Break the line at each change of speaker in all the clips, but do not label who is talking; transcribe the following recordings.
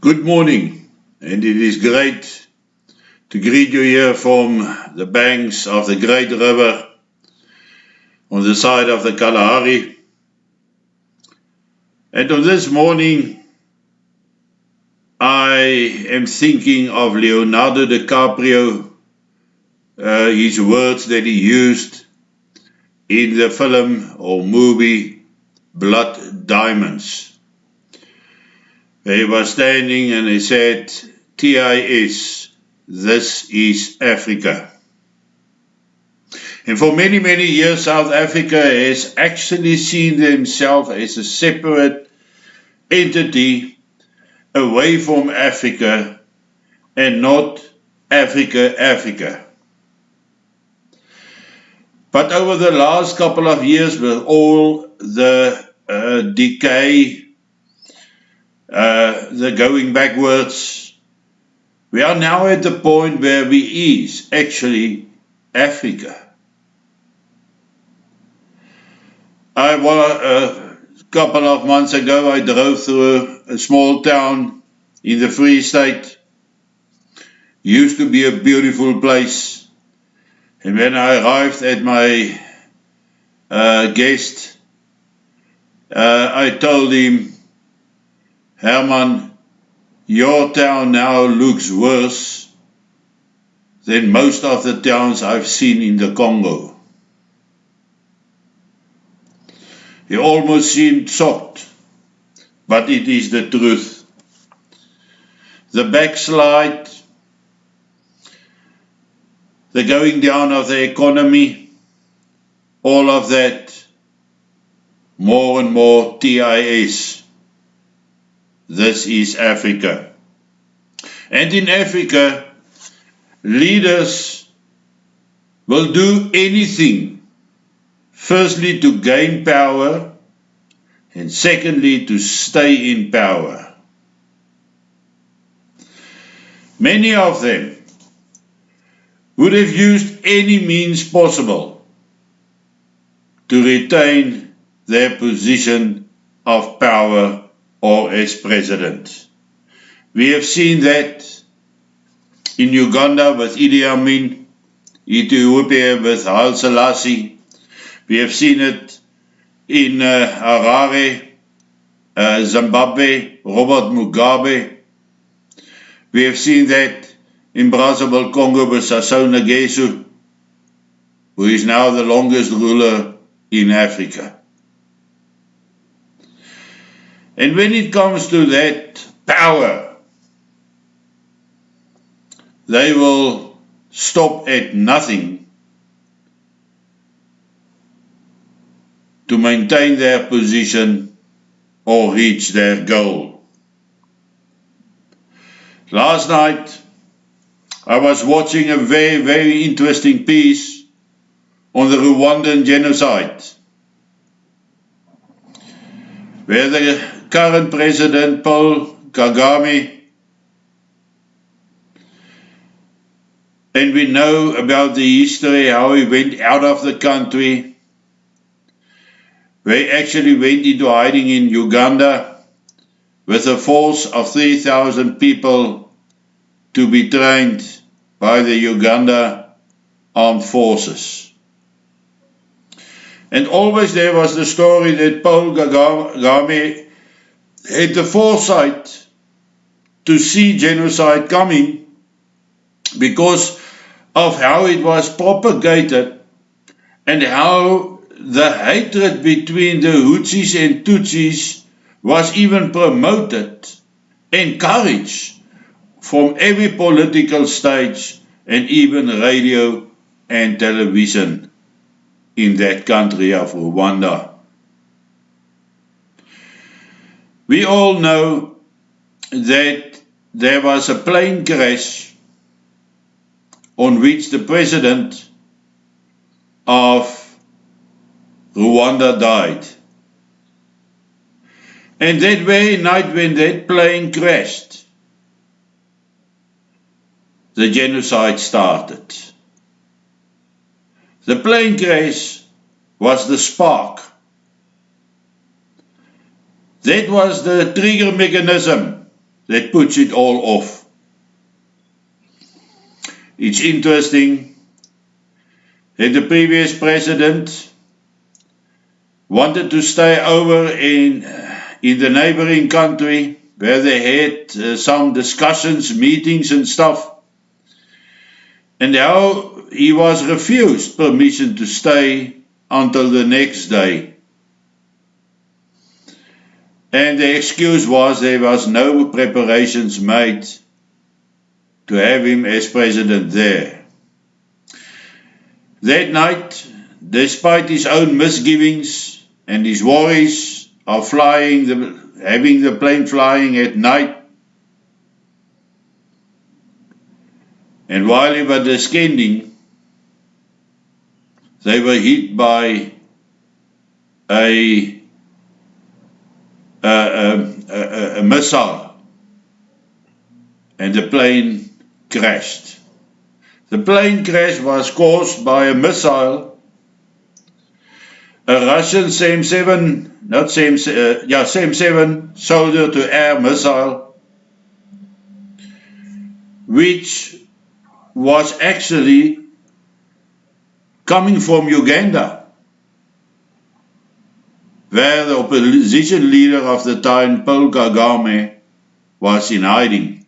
Good morning, and it is great to greet you here from the banks of the great river on the side of the Kalahari. And on this morning, I am thinking of Leonardo DiCaprio, his words that he used in the film or movie Blood Diamonds. He was standing and he said, T.I.A, this is Africa. And for many, many years, South Africa has actually seen themselves as a separate entity away from Africa and not Africa. But over the last couple of years, with all the decay, the going backwards, we are now at the point where we is actually Africa. A couple of months ago, I drove through a small town in the Free State. Used to be a beautiful place. And when I arrived at my guest, I told him, Herman, your town now looks worse than most of the towns I've seen in the Congo. He almost seemed shocked, but it is the truth. The backslide, the going down of the economy, all of that, more and more TIAs. This is Africa. And in Africa, leaders will do anything. Firstly, to gain power, and secondly, to stay in power. Many of them would have used any means possible to retain their position of power or as president. We have seen that in Uganda with Idi Amin, Ethiopia with Haile Selassie. We have seen it in Harare, Zimbabwe, Robert Mugabe. We have seen that in Brazzaville, Congo with Sassou Nguesso, who is now the longest ruler in Africa. And when it comes to that power, they will stop at nothing to maintain their position or reach their goal. Last night, I was watching a very, very interesting piece on the Rwandan genocide, where the current president, Paul Kagame, and we know about the history, how he went out of the country, where he actually went into hiding in Uganda with a force of 3,000 people to be trained by the Uganda armed forces. And always there was the story that Paul Kagame had the foresight to see genocide coming because of how it was propagated and how the hatred between the Hutsis and Tutsis was even promoted, encouraged from every political stage and even radio and television in that country of Rwanda. We all know that there was a plane crash on which the president of Rwanda died. And that very night when that plane crashed, the genocide started. The plane crash was the spark. That was the trigger mechanism that puts it all off. It's interesting that the previous president wanted to stay over in the neighboring country where they had some discussions, meetings and stuff. And now he was refused permission to stay until the next day. And the excuse was there was no preparations made to have him as president there. That night, despite his own misgivings and his worries of having the plane flying at night, and while he was descending, they were hit by a missile, and the plane crashed. The plane crash was caused by a missile, a Russian SAM-7 soldier-to-air missile, which was actually coming from Uganda, where the opposition leader of the time, Paul Kagame, was in hiding.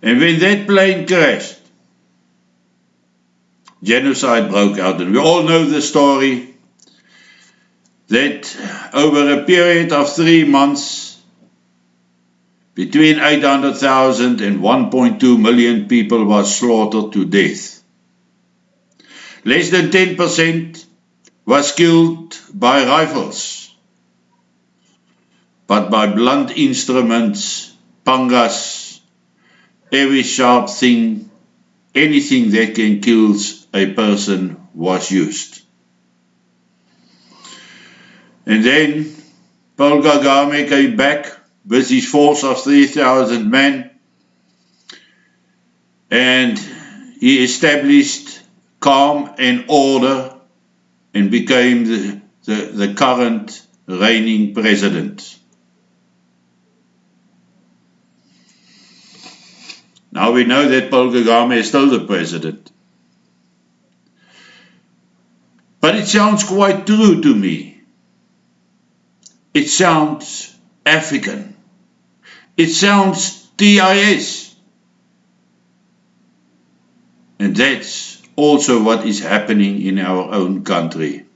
And when that plane crashed, genocide broke out. And we all know the story that over a period of 3 months, between 800,000 and 1.2 million people was slaughtered to death. Less than 10% was killed by rifles, but by blunt instruments, pangas, every sharp thing, anything that can kill a person was used. And then Paul Kagame came back with his force of 3,000 men, and he established calm and order and became the current reigning president. Now we know that Paul Kagame is still the president. But it sounds quite true to me. It sounds African. It sounds T.I.A. And that's also what is happening in our own country.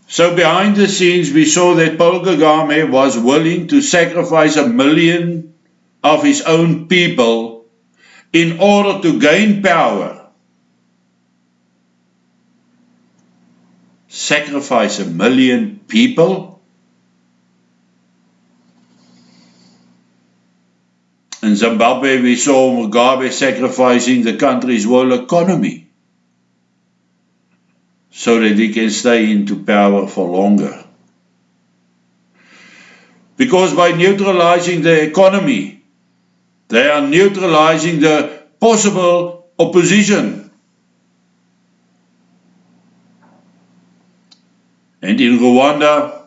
So behind the scenes we saw that Paul Kagame was willing to sacrifice 1 million of his own people in order to gain power. Sacrifice 1 million people? In Zimbabwe we saw Mugabe sacrificing the country's whole economy so that he can stay into power for longer. Because by neutralizing the economy, they are neutralizing the possible opposition. And in Rwanda,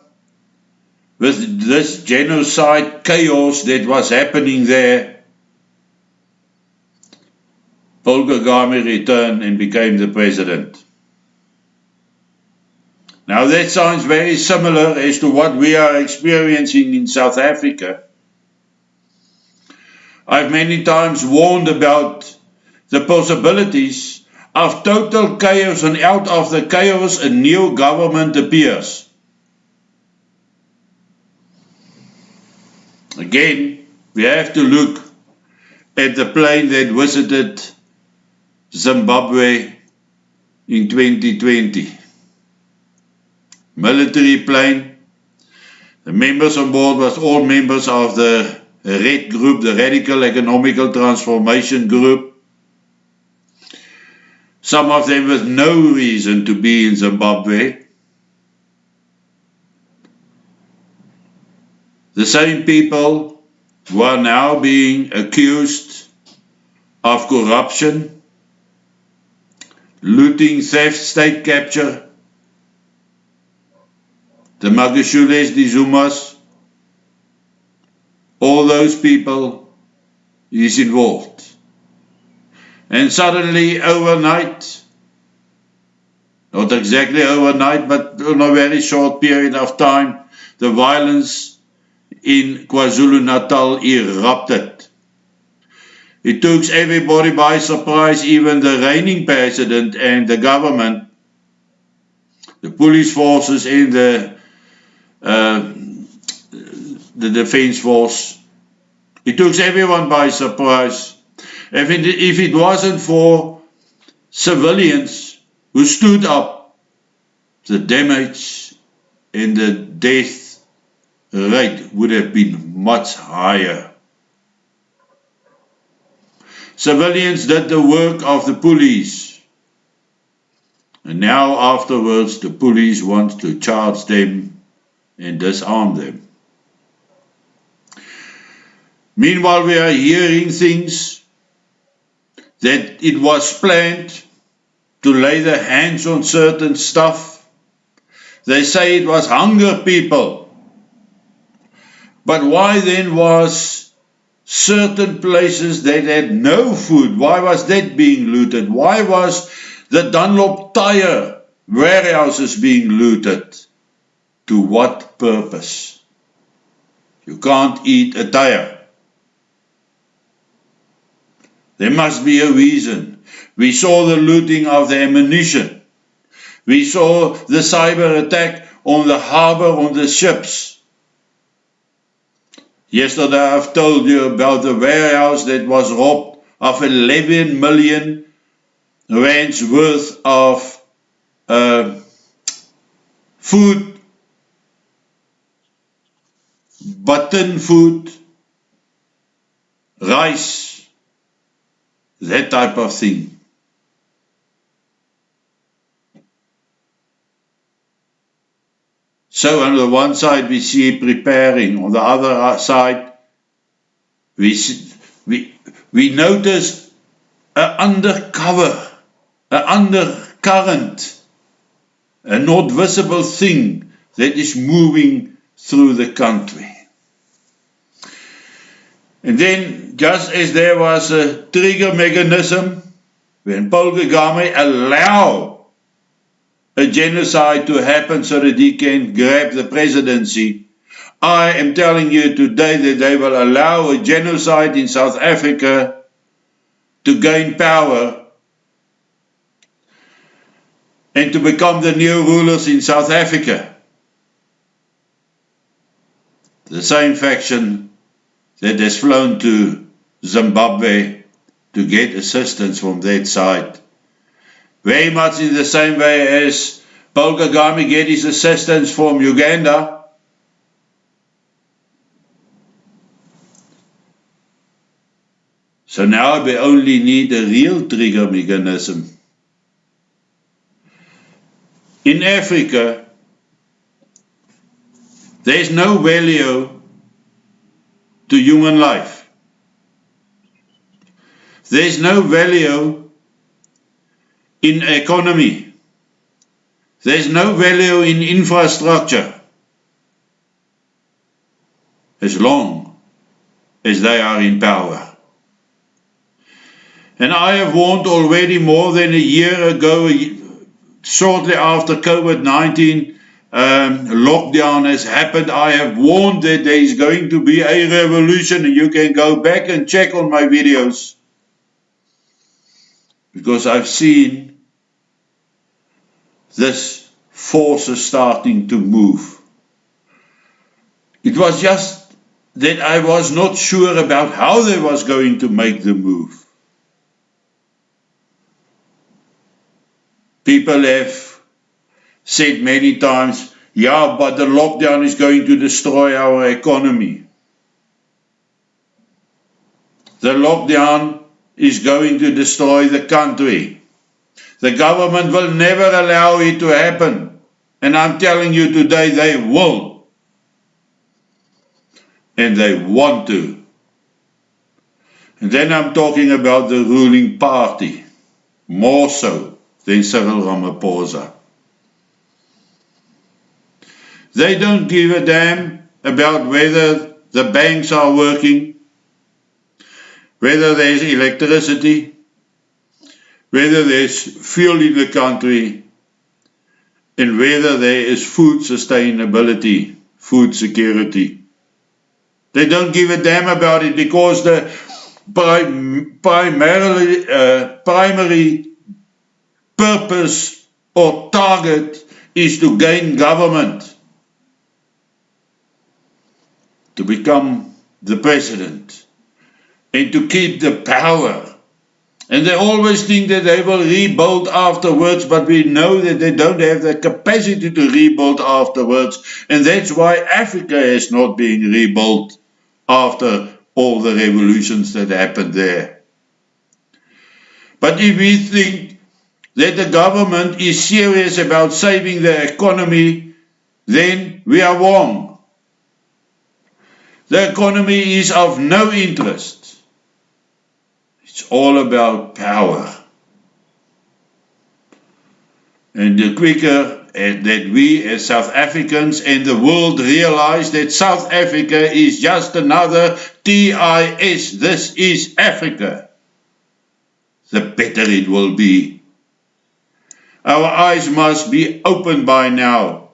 with this genocide chaos that was happening there, Paul Kagame returned and became the president. Now that sounds very similar as to what we are experiencing in South Africa. I've many times warned about the possibilities of total chaos, and out of the chaos a new government appears. Again, we have to look at the plane that visited Zimbabwe in 2020. Military plane. The members on board was all members of the RED group, the Radical Economical Transformation group. Some of them with no reason to be in Zimbabwe. The same people who are now being accused of corruption, looting, theft, state capture. The Magashules, the Zumas, those people is involved. And suddenly, overnight, not exactly overnight, but in a very short period of time, the violence in KwaZulu-Natal erupted. It took everybody by surprise, even the reigning president and the government, the police forces and the defense force. It took everyone by surprise. If it wasn't for civilians who stood up, the damage and the death rate would have been much higher. Civilians did the work of the police, and now afterwards the police want to charge them and disarm them. Meanwhile, we are hearing things that it was planned to lay their hands on certain stuff. They say it was hunger people. But why then was certain places that had no food, why was that being looted? Why was the Dunlop T.I.A warehouses being looted? To what purpose? You can't eat a T.I.A. There must be a reason. We saw the looting of the ammunition. We saw the cyber attack on the harbour, on the ships. Yesterday I've told you about the warehouse that was robbed of 11 million rands worth of food, button food, rice, that type of thing. So on the one side we see preparing, on the other side we notice an undercurrent, a not visible thing that is moving through the country. And then, just as there was a trigger mechanism, when Paul Kagame allowed a genocide to happen so that he can grab the presidency, I am telling you today that they will allow a genocide in South Africa to gain power and to become the new rulers in South Africa. The same faction that has flown to Zimbabwe to get assistance from that side. Very much in the same way as Paul Kagame get his assistance from Uganda. So now we only need a real trigger mechanism. In Africa, there is no value to human life. There is no value in economy. There is no value in infrastructure as long as they are in power. And I have warned already more than a year ago, shortly after COVID-19 lockdown has happened, I have warned that there is going to be a revolution, and you can go back and check on my videos. Because I've seen this force is starting to move. It was just that I was not sure about how they was going to make the move. People have said many times, yeah, but the lockdown is going to destroy our economy. The lockdown is going to destroy the country. The government will never allow it to happen. And I'm telling you today, they will. And they want to. And then I'm talking about the ruling party, more so than Cyril Ramaphosa. They don't give a damn about whether the banks are working, whether there's electricity, whether there's fuel in the country, and whether there is food sustainability, food security. They don't give a damn about it because the primary purpose or target is to gain government, to become the president, and to keep the power. And they always think that they will rebuild afterwards, but we know that they don't have the capacity to rebuild afterwards, and that's why Africa has not been rebuilt after all the revolutions that happened there. But if we think that the government is serious about saving the economy, then we are wrong. The economy is of no interest. It's all about power. And the quicker that we as South Africans and the world realize that South Africa is just another T.I.A, this is Africa, the better it will be. Our eyes must be opened by now,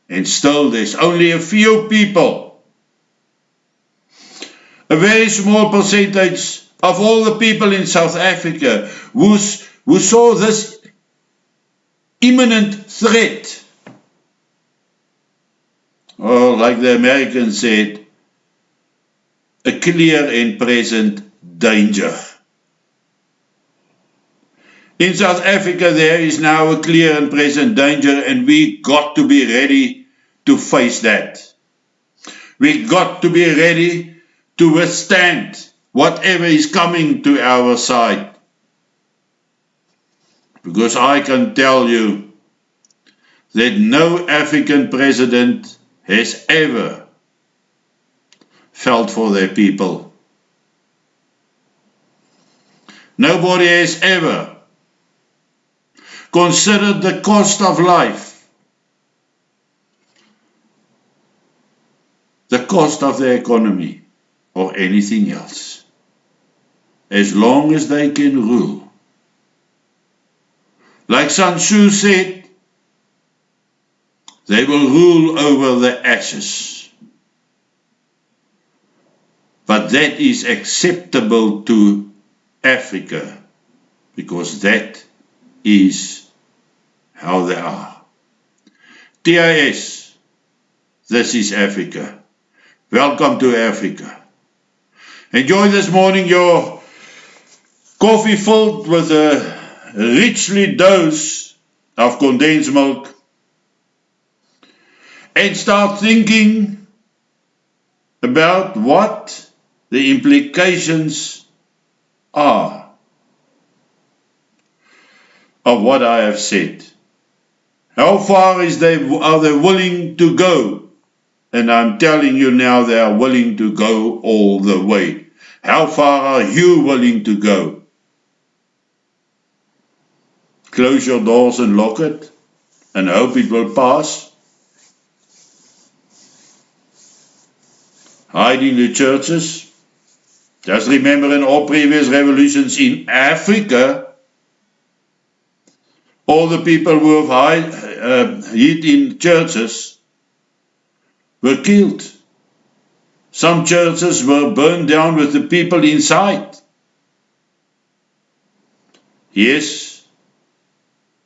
and still there's only a few people, a very small percentage of all the people in South Africa who saw this imminent threat, or like the Americans said, a clear and present danger. In South Africa there is now a clear and present danger, and we got to be ready to face that. We got to be ready to withstand whatever is coming to our side. Because I can tell you that no African president has ever felt for their people. Nobody has ever considered the cost of life, the cost of the economy, or anything else, as long as they can rule. Like Sun Tzu said, they will rule over the ashes. But that is acceptable to Africa, because that is how they are. T.I.A, this is Africa. Welcome to Africa. Enjoy this morning your coffee filled with a richly dose of condensed milk, and start thinking about what the implications are of what I have said. How far are they willing to go? And I'm telling you now, they are willing to go all the way. How far are you willing to go? Close your doors and lock it and hope it will pass. Hide in the churches. Just remember, in all previous revolutions in Africa, all the people who have hid in churches were killed. Some churches were burned down with the people inside. Yes,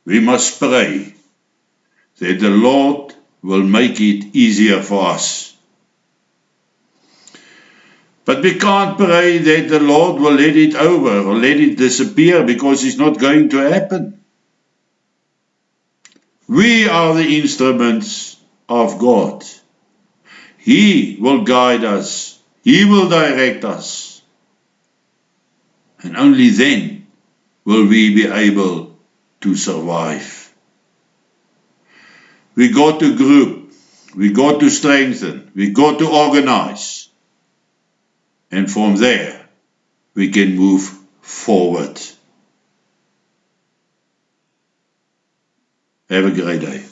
we must pray that the Lord will make it easier for us. But we can't pray that the Lord will let it over or let it disappear, because it's not going to happen. We are the instruments of God. He will guide us. He will direct us. And only then will we be able to survive. We got to group. We got to strengthen. We got to organize. And from there, we can move forward. Have a great day.